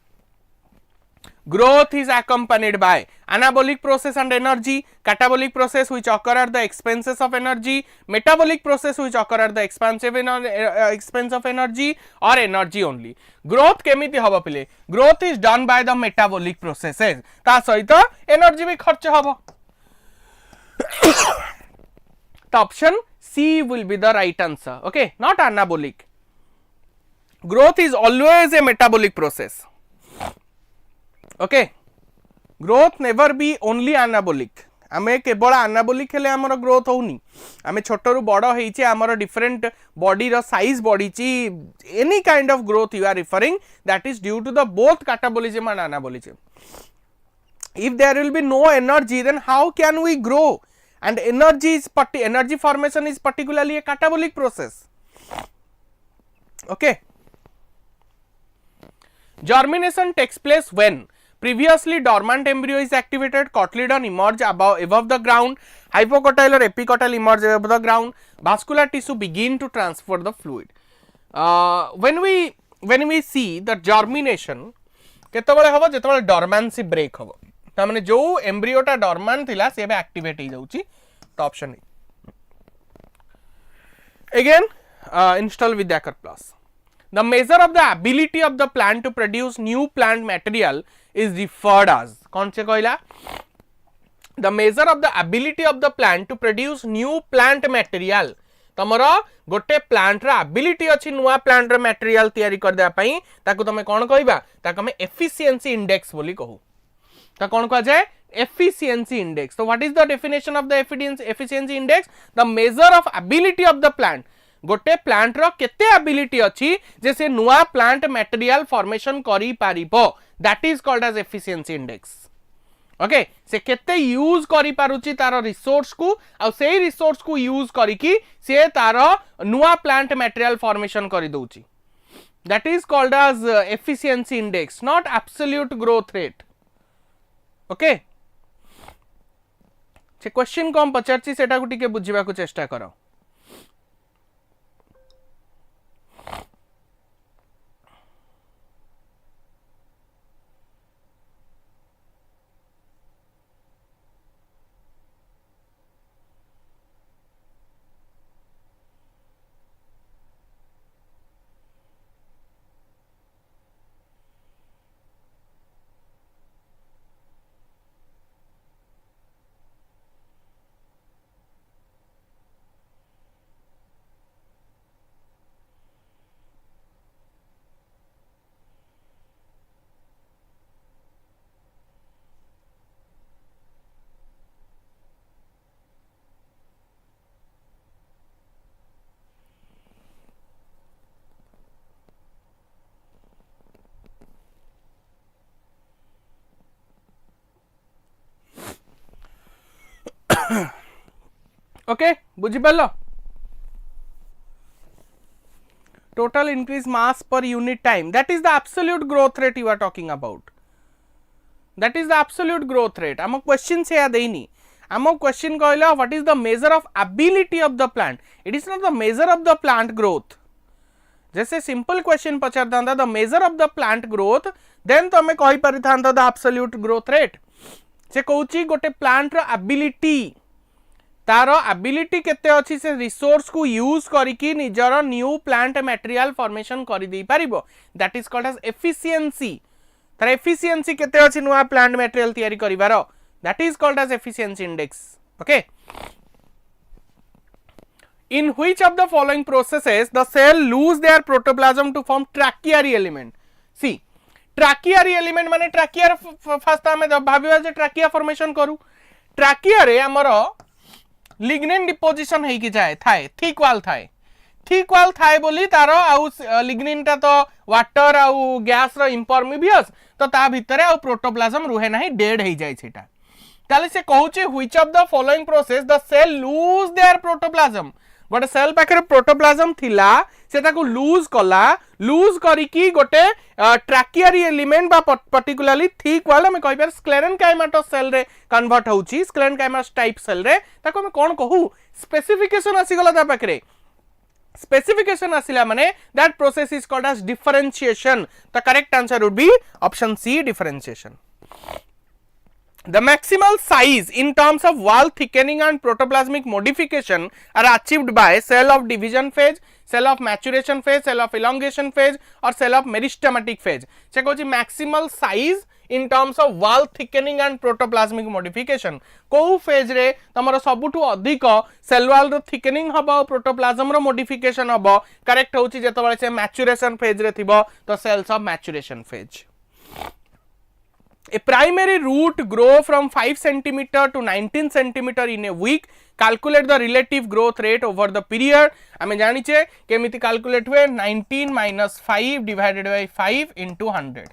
Growth is accompanied by anabolic process and energy, catabolic process which occur at the expenses of energy, metabolic process which occur at the expense of energy or energy only. Growth केमिति हबो पिले growth is done by the metabolic processes ता सहित energy भी खर्च हबो तो option C will be the right answer okay not anabolic. Growth is always a metabolic process okay growth never be only anabolic आमे केवल anabolic हेले हमर ग्रोथ होउनी आमे छोटरू बडो हेइचे हमर डिफरेंट बॉडी रो साइज बढीची any kind of growth you are referring that is due to the both catabolism and anabolism if there will be no energy then how can we grow and energy formation is particularly a catabolic process okay germination takes place when previously dormant embryo is activated cotyledon emerge above the ground hypocotyl or epicotyl emerge above the ground vascular tissue begin to transfer the fluid when we see the germination केतबेले हबो जेतबेले dormancy break हबो ता माने जो एम्ब्रियो टा dormant थिला से बे एक्टिवेट हे जाउची तो option A again install Vidyakar plus the measure of the ability of the plant to produce new plant material is referred as कौन से कहला the measure of the ability of the plant to produce new plant material तमरो गोटे प्लांट रा एबिलिटी अछि नुवा प्लांट रा मटेरियल तयारी कर दे पई ताको तमे कोन कहबा ताको हम एफिशिएंसी इंडेक्स बोली कहू ता कोन कह जाय efficiency index so what is the definition of the efficiency index the measure of ability of the plant गोटे प्लांट रो केते एबिलिटी अछि जे से नुवा प्लांट मटेरियल फॉर्मेशन करी पारिबो that is called as efficiency index okay से केते यूज करी पारुची तारो रिसोर्स को आ सेही रिसोर्स को यूज करी की से तारो नुवा प्लांट मटेरियल फॉर्मेशन करी दोची that is called as efficiency index not absolute growth rate okay से क्वेश्चन को हम पचारची सेटा को टिके बुझिबा को चेष्टा करो ओके बुझी पालो total increase mass per unit time that is the absolute growth rate you are talking about that is the absolute growth rate आम क्वेश्चन से या देनी आम क्वेश्चन कहला what is the measure of ability of the plant it is not the measure of the plant growth जैसे सिंपल क्वेश्चन पचार था the major of the plant growth then तो हमें कहि पारि था द एब्सोल्यूट ग्रोथ रेट से कहूची गोटे प्लांट रो एबिलिटी तार एबिलिटी केते अछि से रिसोर्स को यूज करिकी निजर न्यू प्लांट मटेरियल फॉर्मेशन करि दै पारिबो that is called as efficiency तार एफिशिएंसी केते अछि नुवा प्लांट मटेरियल तयारी करिवारो that is called as efficiency index okay In which of the following processes the cell lose their protoplasm to form tracheiary element? See, tracheiary element माने trachea फास्ट हमें भाबिबा जे trachea formation करू trachea रे हमर lignin deposition हे कि जाए थाए thick wall थाए बोली तारो आउ lignin ता तो वाटर आउ गैस रो impermeabilis तो ता भितरे आउ protoplasm रुहे नाही डेड हे जाय छिटा ताले से कहूचे which of the following process the cell lose their protoplasm गोटे सेल पाखे प्रोटोप्लाज्म थिला से ताको लूज कला लूज करिकी गोटे ट्रैकियरी एलिमेंट बा पर्टिकुलरली थिक वाला में कहि पर स्क्लेरेनकाइमाटस सेल रे कन्वर्ट होउची स्क्लेरेनकाइमाटस टाइप सेल रे ताको हम कोन कहू स्पेसिफिकेशन आसी गला ता पाखे स्पेसिफिकेशन आसिला माने that process is called as differentiation the correct answer would be option C differentiation The maximal size in terms of wall thickening and protoplasmic modification are achieved by cell of division phase, cell of maturation phase, cell of elongation phase or cell of meristematic phase. से कहूँ maximal size in terms of wall thickening and protoplasmic modification. को phase रे तमरो सबुठु अधिक cell wall रो thickening हबो protoplasm रो modification हबो correct होची जेतबेले से maturation phase रे थिबो तो cells of maturation phase. A primary root grow from 5 cm to 19 cm in a week. Calculate the relative growth rate over the period. आमे जानिचे केमिति calculate हुए 19 minus 5 divided by 5 into 100.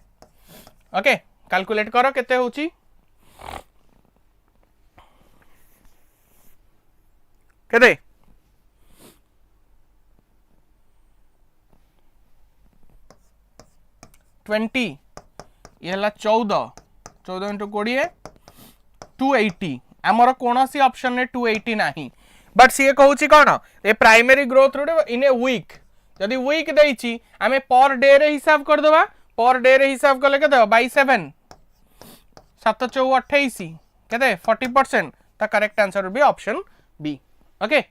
Okay, calculate करो केते होची केते 20 ये हला 14 into 20 280 आमर कौन सी ऑप्शन ने 280 नहीं बट सी कहूची कौन a primary growth rate in a week जदि वीक देइची आमे पर डे रे हिसाब कर देबा पर डे रे हिसाब करले केते बाय 7 7 4 28 केते 40% the correct answer would be option B okay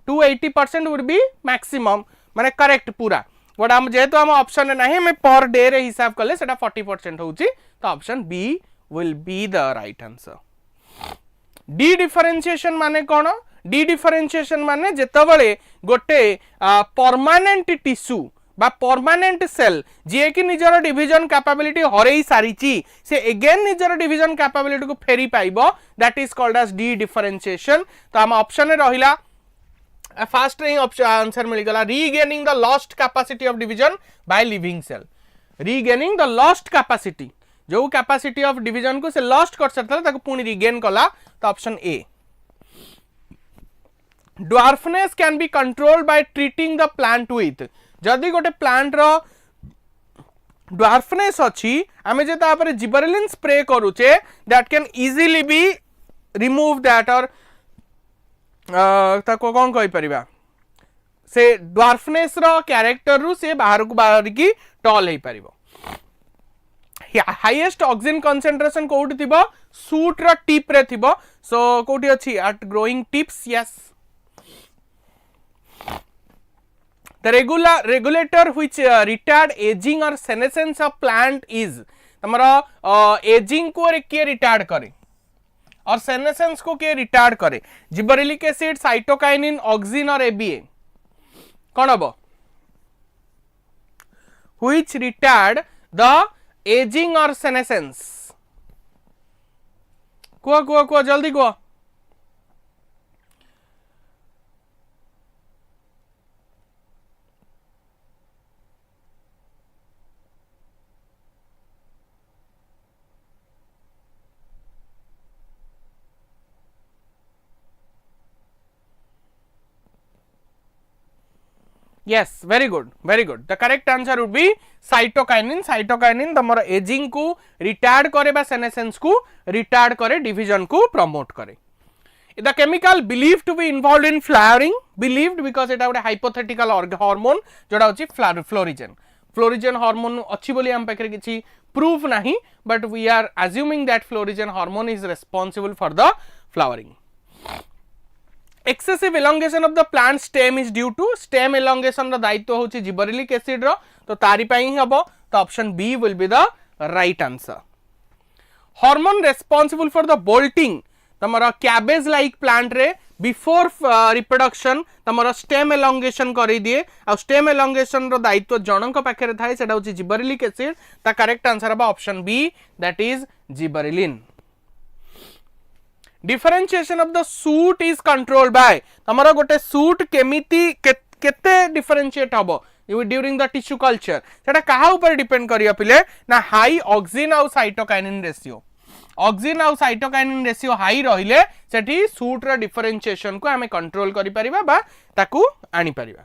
280% would be maximum माने करेक्ट पूरा बट हम जेहेतु हम ऑप्शन नहीं हमें पर डे रे हिसाब करले सेटा 40% होची तो option B will be the right answer. D differentiation माने कौन D differentiation माने जेतबले गोटे परमानेंट टिश्यू बा परमानेंट सेल जे कि निजर डिवीजन कैपेबिलिटी हरई सारीची से अगेन निजर डिवीजन कैपेबिलिटी को फेरी पाइबो that is called as D differentiation. तो हम ऑप्शन रहिला फास्ट रे आंसर मिल गला regaining the lost capacity of division by living cell regaining the lost capacity जो कैपेसिटी ऑफ डिवीजन को से लॉस्ट कर सकता ताको पुनी रिगेन कला तो option A dwarfness can be controlled by treating the plant with जदी गोटे प्लांट रो ड्वार्फनेस अछि आमे जे ता पर जिबरेलिन स्प्रे करूचे that can easily be remove that और ताको कोन कहि परिबा से ड्वार्फनेस रो कैरेक्टर रु से बाहर को बाहर की टॉल हे परिबो हाईएस्ट ऑक्सीजन कंसंट्रेशन कोठी थिबो सूट रो टिप रे थिबो सो कोठी अछि at growing tips yes the regulator which retard aging or senescence of plant is तमरा एजिंग को के रिटार्ड करे और सेनेसेंस को के रिटार्ड करे जिबरेलिक एसिड साइटोकाइनिन ऑक्सिन और एबीए कोन हबो which retard the aging or senescence को जल्दी को yes very good the correct answer would be cytokinin तमरा एजिंग को रिटार्ड करे बा सेनेसेंस को रिटार्ड करे डिवीजन को प्रमोट करे the chemical believed to be involved in flowering, believed because এটা ଗୋଟେ hypothetical hormone जोड़ा होची florigen. Florigen hormone अच्छी बोली हम पाखरे किसी proof नहीं, but we are assuming that florigen hormone is responsible for the flowering. Excessive elongation of the plant stem is due to stem elongation रो दायित्व होची gibberellic acid रो, तो तारी पाई ही हबो, तो option B will be the right answer. Hormone responsible for the bolting, तमरा cabbage like plant रे before reproduction तमरा stem elongation करी दिए, और stem elongation रो दायित्व जनक पाखरे थाए, सेटा होची gibberellic acid, ता correct answer हबा option B, that is gibberellin. Differentiation of the shoot is controlled by, तमरा गोटे shoot केमिति केते differentiate हबो during the tissue culture, सेटा कहा ऊपर depend करिया पिले ना high auxin और cytokinin ratio. ऑक्सिन आउ साइटोकाइनिन रेशियो हाई रहिले सेठी सूट रा डिफरेंशिएशन को हमें कंट्रोल करि परिबा बा ताकू आनी परिबा.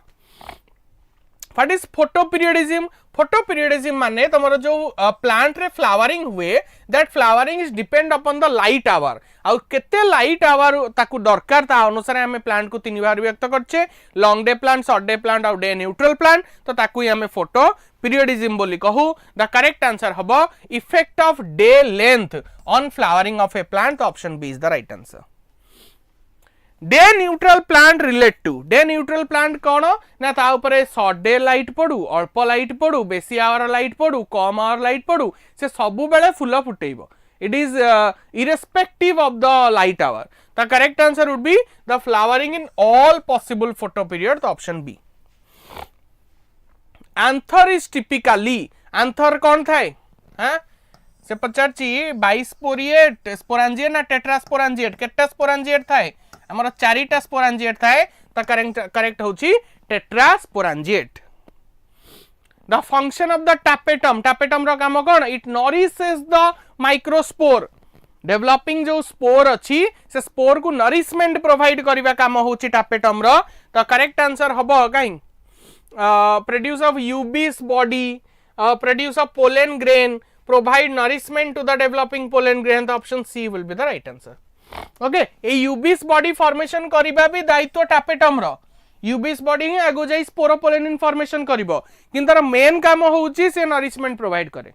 What is photoperiodism? फोटोपीरियडिज्म माने तमरो जो प्लांट रे फ्लावरिंग हुए, that flowering is depend upon the light hour, आउ केते लाइट आवर ताकू दरकार ता अनुसार हमें प्लांट को तीन बार व्यक्त करछे, long day plant, short day plant और डे न्यूट्रल प्लांट, तो ताकू ही हमें फोटो पीरियडिज्म बोली कहू. द करेक्ट आंसर हबो effect of day length on flowering of a plant, option B is the right answer. Day neutral plant relate to, day neutral plant कौन ना ता ऊपर शॉर्ट डे लाइट पड़ू, अल्प लाइट पड़ू, बेसी आवर लाइट पड़ू, कम आवर लाइट पड़ू, से सबु बेले फूल फुटेइबो. It is irrespective of the light hour. The correct answer would be the flowering in all possible photo period, the option B. Anther is typically, anther कौन थाए हाँ से पचारची बाइस्पोरिएट स्पोरांजिएट ना टेट्रास्पोरांजिएट, केटा स्पोरांजिएट थाए हमारा चारिटा स्पोरांजिएट थाए, तो करेक्ट होची टेट्रास्पोरांजिएट. The function of the tapetum, tapetum रो काम कौन? It nourishes the microspore. Developing जो स्पोर अच्छी से स्पोर को नरिशमेंट प्रोवाइड करिवा काम होची tapetum रो, तो करेक्ट आंसर हबो काई produce of Ubisch body, produce of pollen grain, provide nourishment to the developing pollen grain, तो option C will be the right answer. Okay, a Ubisch body formation करिबा भी दायित्व tapetum रो. यूबिस बॉडी ही आगो जाई स्पोरोपोलेनिन फॉर्मेशन करिवो, किंतु तार मेन काम होउची से नरिशमेंट प्रोवाइड करे.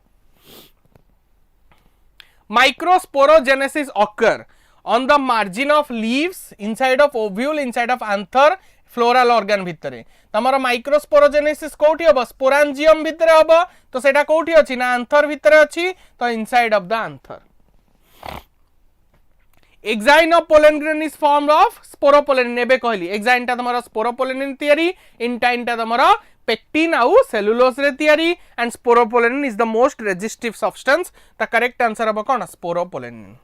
Microsporogenesis occur on the margin of leaves, inside of ovule, inside of anther, floral organ भितरे. तमरो माइक्रोस्पोरोजेनेसिस कोठी हबो? स्पोरांजियम भितरे हबो, तो सेटा कोठी अछि ना आंथर भितरे अछि, तो inside of the anther. Exine of pollen grain is form of sporopollenin. एबे कहली एक्साइन ता तमरो स्पोरोपोलेनिन थियरी, इंटाइन ता तमरो पेक्टिन आउ सेलुलोज रे थियरी, and sporopollenin is the most resistive substance. The correct answer हबो कोन? Sporopollenin.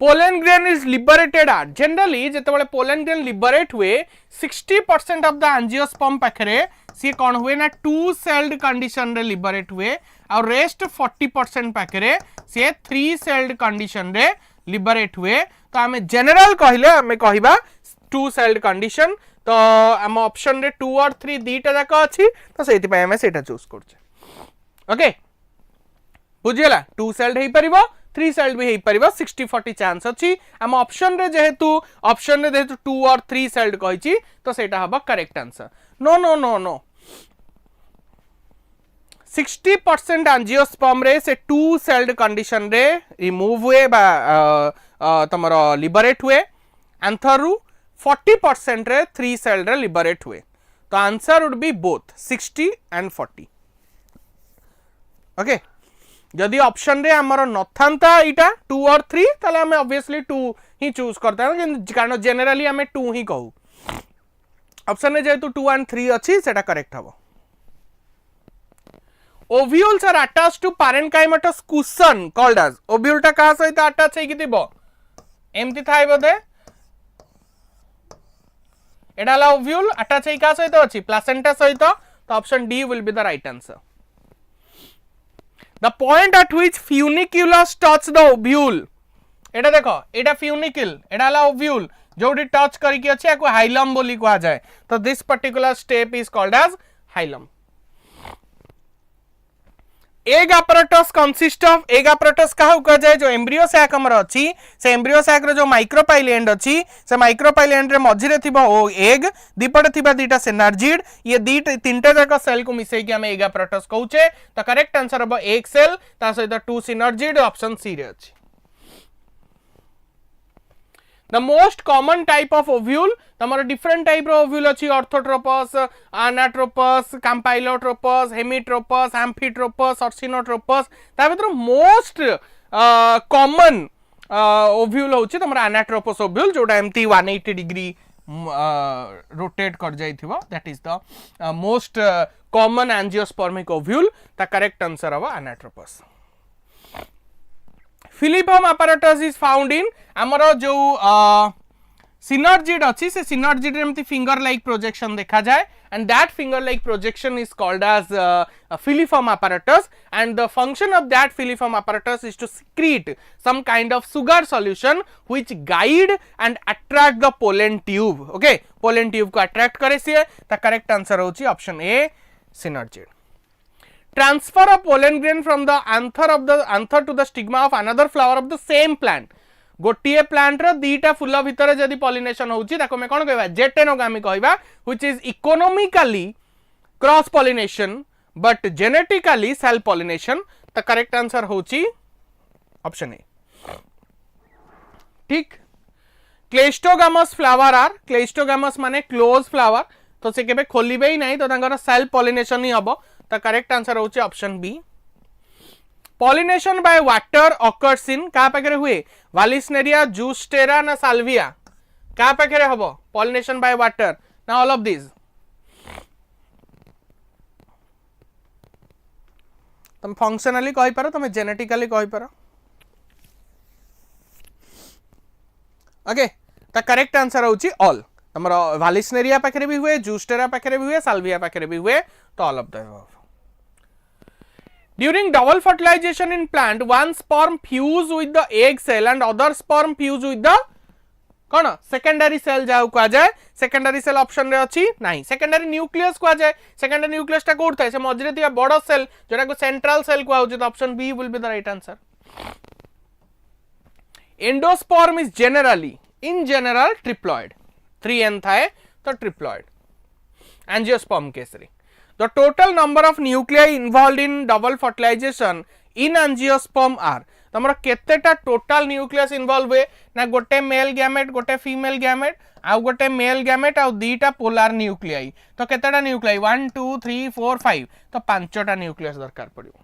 Pollen grain is liberated at, generally जेतेबेले पोलन ग्रेन लिबरेट हुए 60% ऑफ द एंजियोस्पर्म पाखरे सी कोन हुए ना टू सेल्ड कंडीशन रे लिबरेट हुए, और रेस्ट 40% पाखरे से 3 सेल्ड कंडीशन रे लिबरेट हुए. तो आम जनरल कहले आम कहबा 2 सेल्ड कंडीशन, तो आम ऑप्शन रे 2 और 3 दीटा जाक अछि, तो सेति पय आम सेटा चूज करछे. ओके बुझियला, 2 सेल्ड हेई परिबो, 3 सेल्ड भी हेई परिबो, 60-40 चांस अछि. आम ऑप्शन रे जेहेतु 2 और 3 सेल्ड कहिछि, तो सेटा हबा correct answer. No no no no, 60% angiosperm रे से 2 सेल्ड कंडीशन रे रिमूव हुए बा तमरो लिबरेट हुए, आंथर रु 40% रे 3 सेल्ड रे लिबरेट हुए. तो answer would B both 60 and 40. Okay, जदि ऑप्शन रे हमर नथांता इटा 2 और 3, ताले हमें ऑब्वियसली 2 ही चूज करता है, कारण जनरली हमें 2 ही कहू. ऑप्शन रे जेतु 2 and 3 अछि, सेटा करेक्ट हबो. Ovules are attached to parenchymatous cushion called as, ovule टा का सहित अटैच है कितिबो एमति थाई बोधे, एडाला ओव्यूल अटैच है का सहित अछि? प्लासेंटा सहित, तो option D will be the right answer. The point at which funiculus touch the ovule, एटा देखो एटा फ्यूनिकल, एडाला ओव्यूल जोडी टच करिकि अछि याको हाइलम बोली कहा जाय, तो this particular step is called as hilum. Egg apparatus consist of egg apparatus कहा कह जाए जो एम्ब्रियो सैक हमर अछि से एम्ब्रियो सैक रो जो माइक्रोपाइल एंड अछि से माइक्रोपाइल एंड रे मझी रे थिबा ओ एग दीपटे थिबा दीटा सिनार्जिड ये तीनटा जाक सेल को मिसै कि हम एग apparatus कहूचे तो करेक्ट आंसर हबो एक सेल ता सहित टू सिनार्जिड ऑप्शन सी रे अछि The most common type of ovule तमर different type रो ovule अछि orthotropous anatropous campylotropous hemitropous amphitropous orsinotropous ता भीतर most common ovule होछि तमर anatropous ovule जोटा एमती 180 डिग्री रोटेट कर जाइथिबो that is the most common angiospermic ovule ता करेक्ट आंसर हबो anatropous Philiform apparatus is found in आमर जो synergid अच्छी से synergid एमती finger like projection देखा जाए and that finger like projection is called as a Philiform apparatus and the function of that Philiform apparatus is to secrete some kind of sugar solution which guide and attract the pollen tube okay pollen tube को attract करे से ता correct answer होची option A synergid Transfer of pollen grain from the anther to the stigma of another flower of the same plant. गोटिए प्लांट रो दीटा फुल भितर जदी पॉलिनेशन होउची ताको मे कोन कहबा जेटेनोगामी कहबा which is economically cross pollination but genetically self pollination the correct answer होउची ऑप्शन ए ठीक क्लेस्टोगामस फ्लावर आर क्लेस्टोगामस माने क्लोज फ्लावर तो से केबे खोलिबे ही नहीं तो तांगर सेल्फ पॉलिनेशन ही हबो द करेक्ट आंसर होउची option B pollination by water occurs in का पाखरे हुए वालिसनेरिया जूस्टेरा ना साल्विया का पाखरे हबो पॉलिनेशन बाय वाटर ना ऑल ऑफ दिस तुम फंक्शनली कहि पारो तुम जेनेटिकली कहि पारो ओके द करेक्ट आंसर होउची ऑल हमरा वालिसनेरिया पाखरे भी हुए जूस्टेरा पाखरे भी हुए साल्विया पाखरे भी हुए तो all of the above During double fertilization in plant, one sperm fuse with the egg cell and other sperm fuse with the कौन secondary cell जाऊ कहा जाए secondary cell option रे अछि नहीं secondary nucleus कहा जाए secondary nucleus टा कोड थाए से मझरे थिया बड़ cell जोटा को central cell कहा होछि तो option B will be the right answer endosperm is generally in general triploid 3n थाए तो triploid angiosperm केस रे The total number of nuclei involved in double fertilization in angiosperm are तमरा केतेटा टोटल न्यूक्लियस इन्वॉल्व हुए ना गोटे मेल गैमेट गोटे फीमेल गैमेट आ गोटे मेल गैमेट आ दीटा पोलार न्यूक्लियाई तो केतेटा न्यूक्लियाई 1 2 3 4 5 तो पांचटा न्यूक्लियस दरकार पड़ियो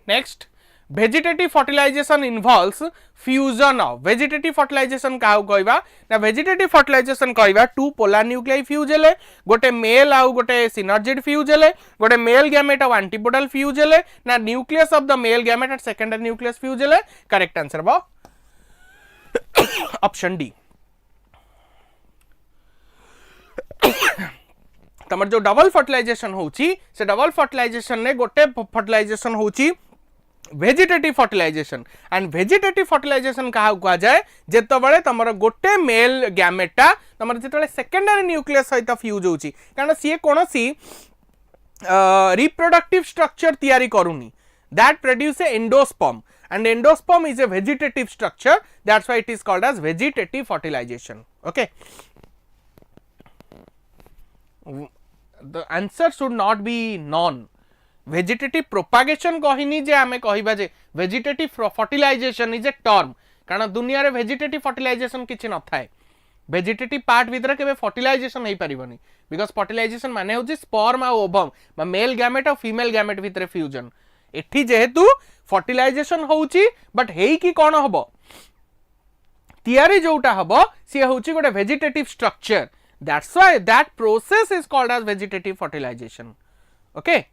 next Vegetative fertilization involves fusion of vegetative fertilization का कहबा ना vegetative fertilization कहबा टू polar nuclei fuse हेले गोटे मेल आउ गोटे synergid fuse हेले गोटे मेल गैमेट आउ antipodal fuse हेले ना nucleus of the male gamete and secondary nucleus fuse हेले correct answer बा option D तमर जो डबल फर्टिलाइजेशन होची से डबल फर्टिलाइजेशन ने गोटे फर्टिलाइजेशन होची vegetative fertilization and vegetative fertilization कहा कहा जाए जेतबेले तमर गोटे मेल गैमेटा तमर जेतबेले सेकेंडरी न्यूक्लियस सहित फ्यूज होची कारण सी कोनोसी रिप्रोडक्टिव स्ट्रक्चर तयारी करूनी that produce a endosperm and endosperm is a vegetative structure that's why it is called as vegetative fertilization okay the answer should not be non vegetative propagation कहिनी जे आमे कहिबा जे vegetative fertilization is a term कारण दुनिया रे वेजिटेटिव फर्टिलाइजेशन किछि न थाए वेजिटेटिव पार्ट भीतर केबे फर्टिलाइजेशन नै परिबनी बिकॉज़ फर्टिलाइजेशन माने होछि स्पर्म आ ओवम बा मेल गैमेट आ फीमेल गैमेट भीतर फ्यूजन एठी जेहेतु फर्टिलाइजेशन होउछि बट हेई की कोन हबो तयारी जोटा हबो से होउछि गोटे vegetative structure that's why that process is called as vegetative fertilization okay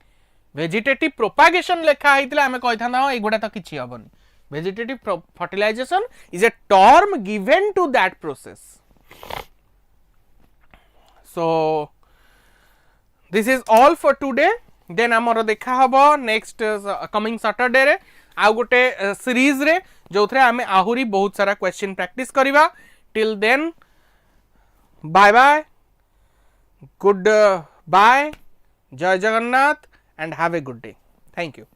vegetative propagation लेखा हैतिला हमें कहिथा ना एगुडा तो किछि हबनी vegetative fertilization is a term given to that process so this is all for today then हमर देखा हबो नेक्स्ट कमिंग सैटरडे रे आ गोटे सीरीज रे जोथरे हमें आहुरी बहुत सारा क्वेश्चन प्रैक्टिस करिवा till then bye bye goodbye जय Jagannath and have a good day. Thank you.